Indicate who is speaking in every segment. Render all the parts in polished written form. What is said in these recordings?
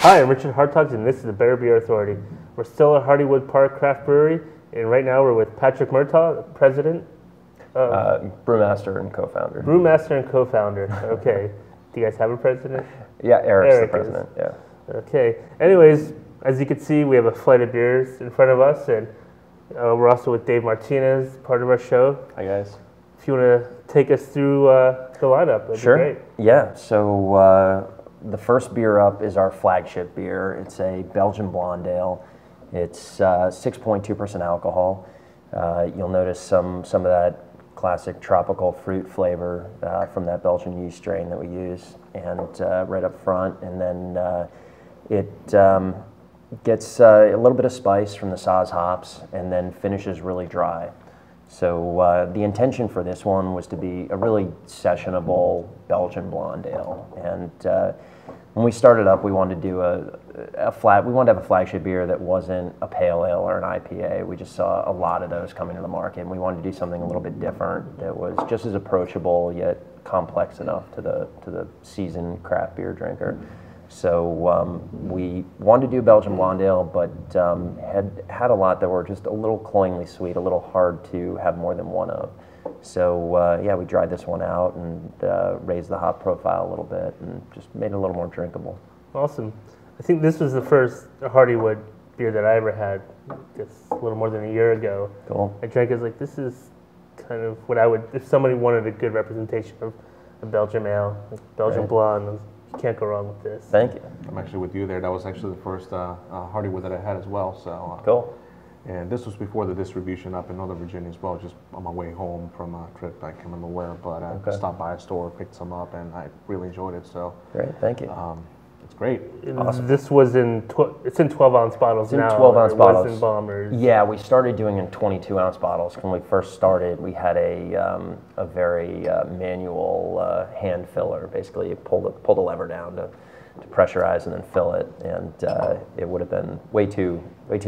Speaker 1: Hi, I'm Richard Hartog, and this is the Better Beer Authority. We're still at Hardywood Park Craft Brewery, and right now we're with Patrick Murtaugh, president.
Speaker 2: Brewmaster and co-founder.
Speaker 1: Brewmaster and co-founder. Okay. Do you guys have a president?
Speaker 2: Yeah, Eric's the president. Yeah.
Speaker 1: Okay. Anyways, as you can see, we have a flight of beers in front of us, and we're also with Dave Martinez, part of our show.
Speaker 2: Hi, guys.
Speaker 1: If you want to take us through the lineup, that'd be great.
Speaker 2: Yeah. So the first beer up is our flagship beer. It's a Belgian blonde ale. It's 6.2% alcohol. You'll notice some of that classic tropical fruit flavor from that Belgian yeast strain that we use, and right up front. And then it gets a little bit of spice from the Saison hops, and then finishes really dry. So the intention for this one was to be a really sessionable Belgian blonde ale. And when we started up, we wanted to do we wanted to have a flagship beer that wasn't a pale ale or an IPA. We just saw a lot of those coming to the market, and we wanted to do something a little bit different that was just as approachable yet complex enough to the seasoned craft beer drinker. So we wanted to do Belgian blonde ale, but had a lot that were just a little cloyingly sweet, a little hard to have more than one of. So yeah, we dried this one out and raised the hop profile a little bit and just made it a little more drinkable.
Speaker 1: Awesome. I think this was the first Hardywood beer that I ever had, just a little more than a year ago.
Speaker 2: Cool.
Speaker 1: I drank it, like, this is kind of what I would, if somebody wanted a good representation of a Belgian ale, like Belgian blonde, you can't go wrong with this.
Speaker 2: Thank you.
Speaker 3: I'm actually with you there. That was actually the first Hardywood that I had as well. So
Speaker 2: cool.
Speaker 3: And this was before the distribution up in Northern Virginia as well, just on my way home from a trip. I can't remember where, but I stopped by a store, picked some up, and I really enjoyed it. So
Speaker 2: great, thank you.
Speaker 3: It's great.
Speaker 1: Awesome. This was it's in 12-ounce bottles now.
Speaker 2: It's in 12-ounce bottles.
Speaker 1: It was in bombers.
Speaker 2: Yeah, we started doing in 22-ounce bottles. When we first started, we had a very manual hand filler. Basically, you pull the lever down to pressurize and then fill it, and it would have been way too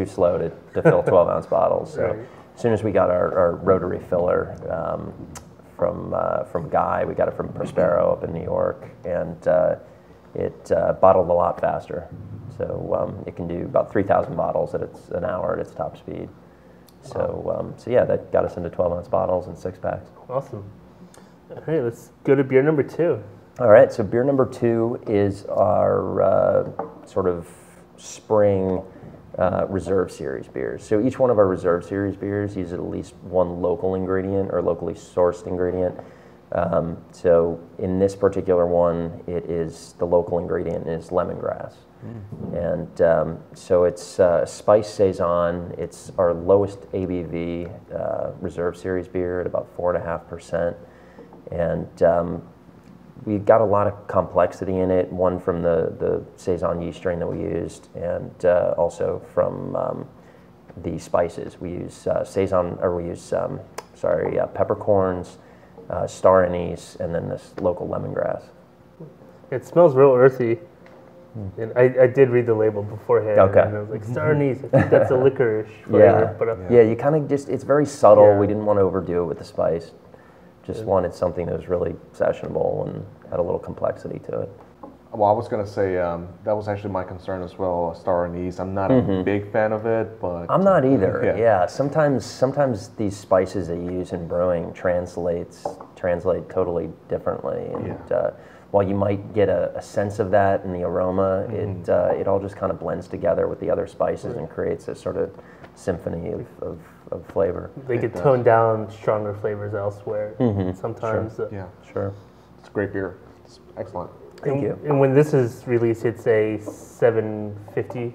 Speaker 2: slow to fill 12-ounce bottles. So
Speaker 1: right.
Speaker 2: As soon as we got our rotary filler from Guy, we got it from Prospero up in New York, and it bottled a lot faster. So it can do about 3,000 bottles an hour at its top speed. So so yeah, that got us into 12-ounce bottles and 6-packs.
Speaker 1: Awesome. All right, let's go to beer number 2.
Speaker 2: All right, so beer number 2 is our sort of spring Reserve Series beers. So each one of our Reserve Series beers uses at least one local ingredient or locally sourced ingredient. So in this particular one, the local ingredient is lemongrass. And so it's Spice Saison. It's our lowest ABV Reserve Series beer at about 4.5%. And we got a lot of complexity in it, one from the Saison yeast strain that we used, and also from the spices. We use peppercorns, star anise, and then this local lemongrass.
Speaker 1: It smells real earthy. And I did read the label beforehand.
Speaker 2: Okay.
Speaker 1: And I was like, star anise, I think that's a licorice flavor.
Speaker 2: Yeah, you kind of it's very subtle.
Speaker 1: Yeah.
Speaker 2: We didn't want to overdo it with the spice. Just wanted something that was really sessionable and had a little complexity to it.
Speaker 3: Well, I was going to say that was actually my concern as well, star anise. I'm not a big fan of it, but...
Speaker 2: I'm not either, yeah. Sometimes these spices they use in brewing translate totally differently. And while you might get a sense of that in the aroma, it all just kind of blends together with the other spices and creates a sort of symphony of flavor.
Speaker 1: They could tone down stronger flavors elsewhere sometimes.
Speaker 3: Sure. Sure. It's a great beer. It's excellent.
Speaker 2: Thank you.
Speaker 1: And when this is released, it's a 750?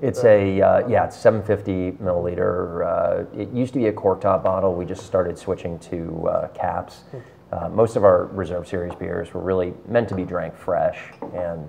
Speaker 2: It's it's 750 milliliter. It used to be a cork-top bottle. We just started switching to caps. Most of our Reserve Series beers were really meant to be drank fresh, and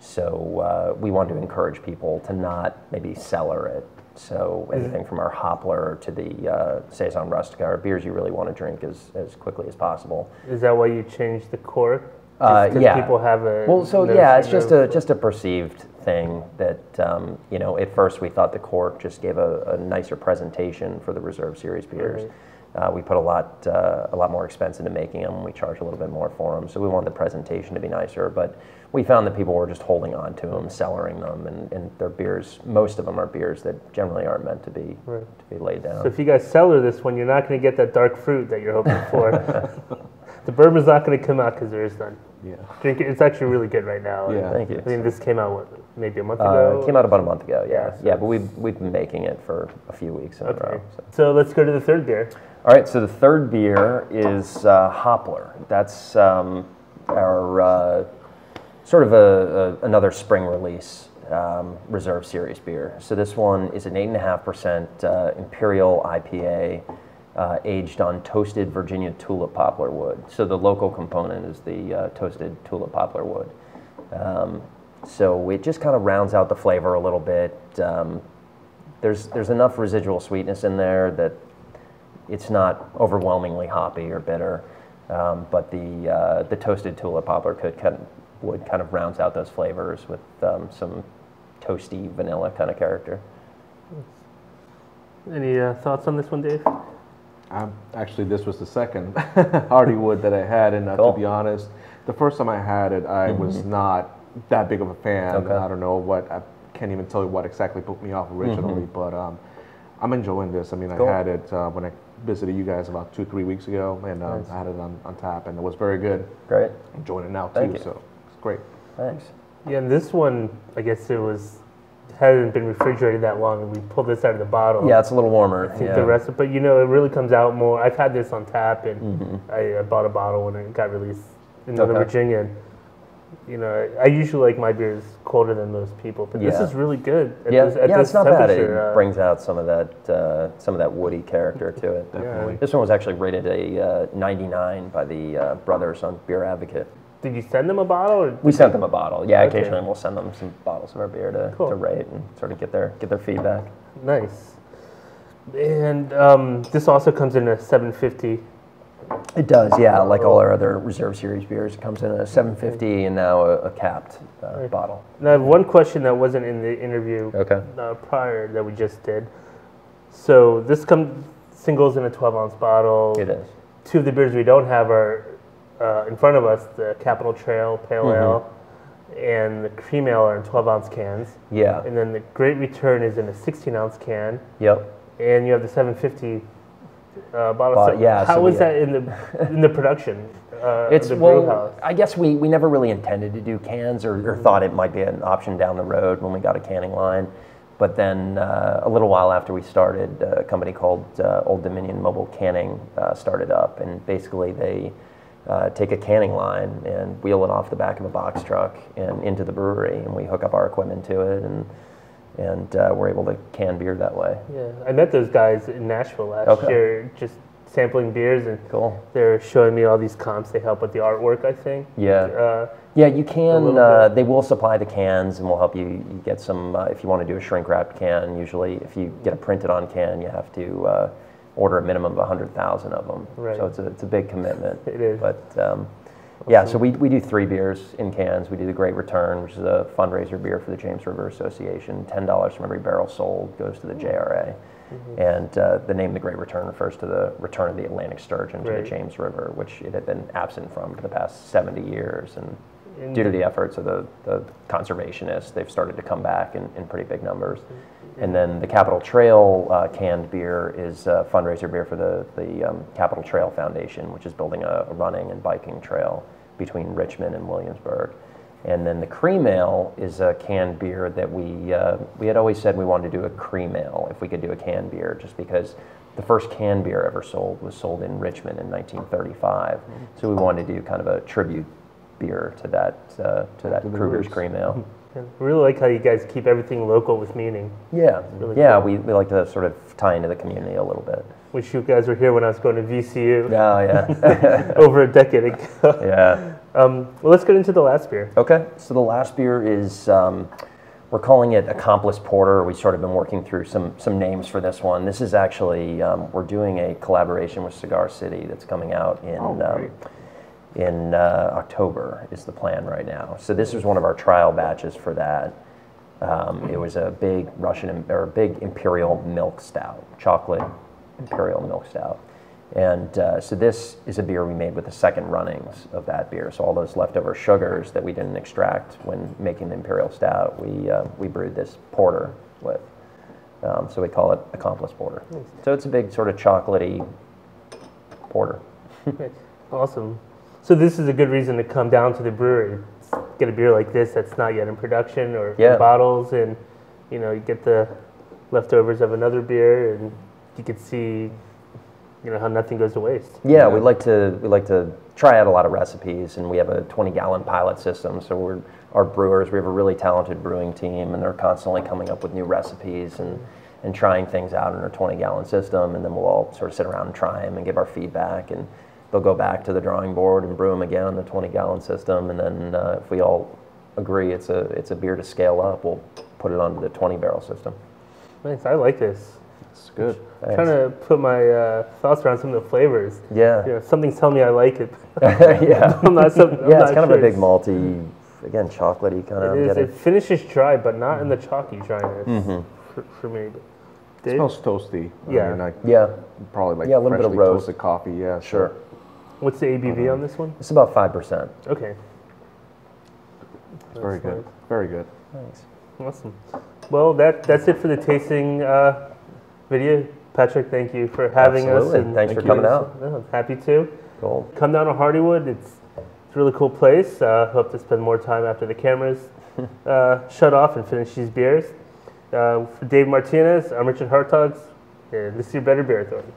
Speaker 2: so we wanted to encourage people to not maybe cellar it. So anything from our Hopler to the Saison Rustica are beers you really want to drink as quickly as possible.
Speaker 1: Is that why you changed the cork?
Speaker 2: Yeah.
Speaker 1: People have a...
Speaker 2: Well, so yeah, it's just a perceived thing that, at first we thought the cork just gave a nicer presentation for the Reserve Series beers.
Speaker 1: Right.
Speaker 2: We put a lot more expense into making them. We charge a little bit more for them, so we wanted the presentation to be nicer. But we found that people were just holding on to them, cellaring them, and they're beers. Most of them are beers that generally aren't meant to be laid down.
Speaker 1: So if you guys cellar this one, you're not going to get that dark fruit that you're hoping for. The bourbon's not going to come out because there is none.
Speaker 3: Yeah.
Speaker 1: Drink it. It's actually really good right now.
Speaker 3: Yeah.
Speaker 2: Thank you.
Speaker 1: I mean, this came out maybe a month ago.
Speaker 2: It came out about a month ago. Yeah,
Speaker 1: so
Speaker 2: but we've been making it for a few weeks in a row.
Speaker 1: So let's go to the third beer.
Speaker 2: All right, so the third beer is Hoppler. That's our sort of another spring release reserve series beer. So this one is an 8.5% Imperial IPA aged on toasted Virginia tulip poplar wood. So the local component is the toasted tulip poplar wood. So it just kind of rounds out the flavor a little bit. There's enough residual sweetness in there that it's not overwhelmingly hoppy or bitter, but the toasted tulip poplar wood kind of rounds out those flavors with some toasty vanilla kind of character.
Speaker 1: Any thoughts on this one, Dave?
Speaker 3: Actually, this was the second Hardywood that I had, and
Speaker 2: Cool.
Speaker 3: to be honest, the first time I had it, I was not that big of a fan.
Speaker 2: Okay.
Speaker 3: I don't know what, I can't even tell you what exactly put me off originally, but I'm enjoying this. I mean,
Speaker 2: Cool.
Speaker 3: I had it when I visited you guys about 2-3 weeks ago, and
Speaker 2: Nice.
Speaker 3: I had it on tap, and it was very good.
Speaker 2: Great.
Speaker 3: Enjoying it now
Speaker 2: Thank
Speaker 3: too,
Speaker 2: you.
Speaker 3: so it's great.
Speaker 2: Thanks.
Speaker 1: Yeah, and this one, I guess hadn't been refrigerated that long, and we pulled this out of the bottle.
Speaker 2: Yeah, it's a little warmer.
Speaker 1: I think
Speaker 2: Yeah.
Speaker 1: the rest, but it really comes out more. I've had this on tap, and I bought a bottle when it got released in Northern
Speaker 2: Okay.
Speaker 1: Virginia. And, I usually like my beers colder than most people, but this
Speaker 2: Yeah.
Speaker 1: is really good. At
Speaker 2: Yeah,
Speaker 1: this
Speaker 2: it's not bad.
Speaker 1: temperature.
Speaker 2: It brings out some of that woody character to it.
Speaker 3: Definitely.
Speaker 2: This one was actually rated a 99 by the brothers on Beer Advocate.
Speaker 1: Did you send them a bottle? Or
Speaker 2: We sent them a bottle. Yeah,
Speaker 1: Okay.
Speaker 2: occasionally we'll send them some bottles of our beer to
Speaker 1: Cool.
Speaker 2: rate and sort of get their feedback.
Speaker 1: Nice. And this also comes in a 750.
Speaker 2: It does, yeah. Like all our other Reserve Series beers, it comes in a 750 and now a capped bottle.
Speaker 1: Now, I have one question that wasn't in the interview
Speaker 2: Okay.
Speaker 1: prior that we just did. So this singles in a 12-ounce bottle.
Speaker 2: It is.
Speaker 1: Two of the beers we don't have are in front of us, the Capitol Trail Pale Ale and the Cream Ale are in 12-ounce cans.
Speaker 2: Yeah.
Speaker 1: And then the Great Return is in a 16-ounce can.
Speaker 2: Yep.
Speaker 1: And you have the 750 bottle. So
Speaker 2: yeah,
Speaker 1: how
Speaker 2: so
Speaker 1: was
Speaker 2: we-
Speaker 1: that in the production?
Speaker 2: It's
Speaker 1: the brew
Speaker 2: well,
Speaker 1: house?
Speaker 2: I guess we never really intended to do cans or thought it might be an option down the road when we got a canning line. But then a little while after we started, a company called Old Dominion Mobile Canning started up, and basically they take a canning line and wheel it off the back of a box truck and into the brewery, and we hook up our equipment to it, and we're able to can beer that way.
Speaker 1: Yeah, I met those guys in Nashville last year, just sampling beers, and
Speaker 2: Cool.
Speaker 1: they're showing me all these comps. They help with the artwork, I think.
Speaker 2: Yeah. Yeah, you can.
Speaker 1: little bit.
Speaker 2: They will supply the cans, and we'll help you get some. If you want to do a shrink wrapped can, usually if you get a printed on can, you have to order a minimum of 100,000 of them.
Speaker 1: Right.
Speaker 2: So it's a big commitment.
Speaker 1: It is.
Speaker 2: But yeah, so we do 3 beers in cans. We do the Great Return, which is a fundraiser beer for the James River Association. $10 from every barrel sold goes to the JRA. And the name The Great Return refers to the return of the Atlantic sturgeon to the James River, which it had been absent from for the past 70 years. And due to the efforts of the conservationists, they've started to come back in pretty big numbers. And then the Capitol Trail canned beer is a fundraiser beer for the Capitol Trail Foundation, which is building a running and biking trail between Richmond and Williamsburg. And then the Cream Ale is a canned beer that we had always said we wanted to do a cream ale if we could do a canned beer, just because the first canned beer ever sold was sold in Richmond in 1935. So we wanted to do kind of a tribute beer to that Kruger's Cream Ale.
Speaker 1: I really like how you guys keep everything local with meaning.
Speaker 2: Yeah,
Speaker 1: Really
Speaker 2: yeah,
Speaker 1: cool.
Speaker 2: we like to sort of tie into the community a little bit.
Speaker 1: Wish you guys were here when I was going to VCU
Speaker 2: Oh, yeah.
Speaker 1: over a decade ago.
Speaker 2: Yeah.
Speaker 1: Well, let's get into the last beer.
Speaker 2: Okay, so the last beer is, we're calling it Accomplice Porter. We've sort of been working through some names for this one. This is actually, we're doing a collaboration with Cigar City that's coming out in October is the plan right now. So this was one of our trial batches for that. It was a big big Imperial milk stout, chocolate Imperial milk stout. And so this is a beer we made with the second runnings of that beer. So all those leftover sugars that we didn't extract when making the Imperial Stout, we brewed this porter with. So we call it Accomplice Porter. Nice. So it's a big sort of chocolatey porter.
Speaker 1: Awesome. So this is a good reason to come down to the brewery, get a beer like this that's not yet in production or in bottles, and you get the leftovers of another beer, and you can see how nothing goes to waste.
Speaker 2: Yeah, we like to try out a lot of recipes, and we have a 20-gallon pilot system. So our brewers, we have a really talented brewing team, and they're constantly coming up with new recipes and trying things out in our 20-gallon system, and then we'll all sort of sit around and try them and give our feedback, and they'll go back to the drawing board and brew them again on the 20-gallon system, and then if we all agree it's a beer to scale up, we'll put it onto the 20-barrel system.
Speaker 1: Nice, I like this.
Speaker 3: It's good.
Speaker 1: I'm trying to put my thoughts around some of the flavors.
Speaker 2: Yeah.
Speaker 1: Something's telling me I like it.
Speaker 2: Yeah.
Speaker 1: I'm not
Speaker 2: it's kind of a big malty, again, chocolatey kind of.
Speaker 1: It is. It finishes dry, but not in the chalky dryness for me.
Speaker 3: It smells toasty.
Speaker 1: Yeah.
Speaker 3: Probably like
Speaker 2: a little bit of roast.
Speaker 3: Toasted coffee. Yeah.
Speaker 2: Sure.
Speaker 1: What's the ABV on this one?
Speaker 2: It's about 5%.
Speaker 1: Okay.
Speaker 3: It's very good. Very good.
Speaker 2: Thanks.
Speaker 1: Awesome. Well, that's it for the tasting video. Patrick, thank you for having us.
Speaker 2: And thanks for coming out.
Speaker 1: I'm happy to.
Speaker 2: Cool.
Speaker 1: Come down to Hardywood. It's a really cool place. Hope to spend more time after the cameras shut off and finish these beers. For Dave Martinez, I'm Richard Hartog, and this is your Better Beer Authority.